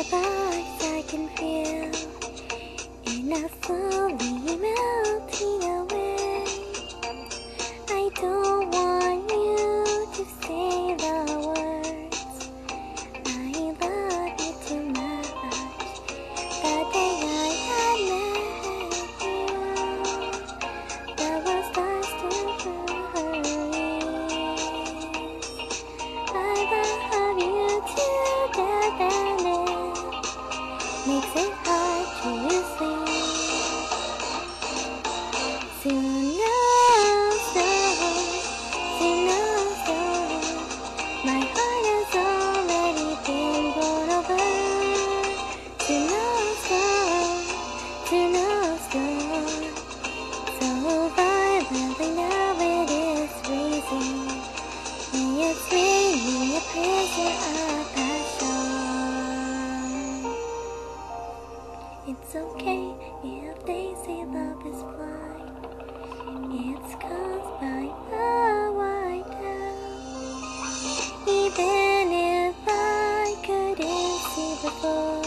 lullabies I can feel, and I'm slowly melting away. I don't want you to say the words I love you too much. The day I had met you, there was stars to I love you to death, and it makes it hard to sleep. Snowstorm, my heart has already been blown over. Snowstorm, so violently now it is freezing. It's made me a prisoner of passion. It's okay if they say love is blind. It's caused by a white cloud. Even if I couldn't see before,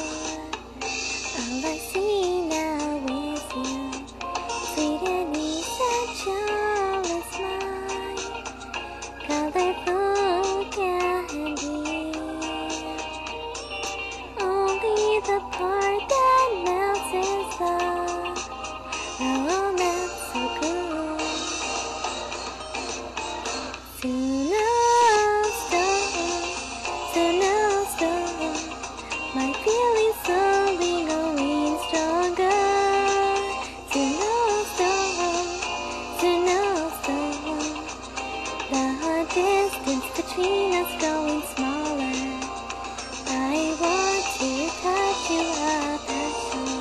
all I see now is you. Sweet and essential is mine. Colorful candy. Only the part that melts is love. Oh, that's so cool. Snowstorm, my feelings slowly growing stronger. Snowstorm, the distance between us growing smaller. I want to touch you up passion.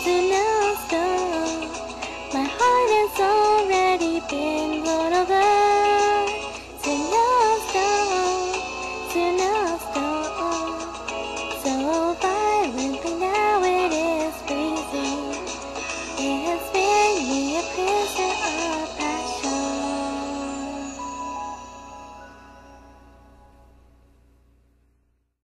Snowstorm, my heart has already been blown over.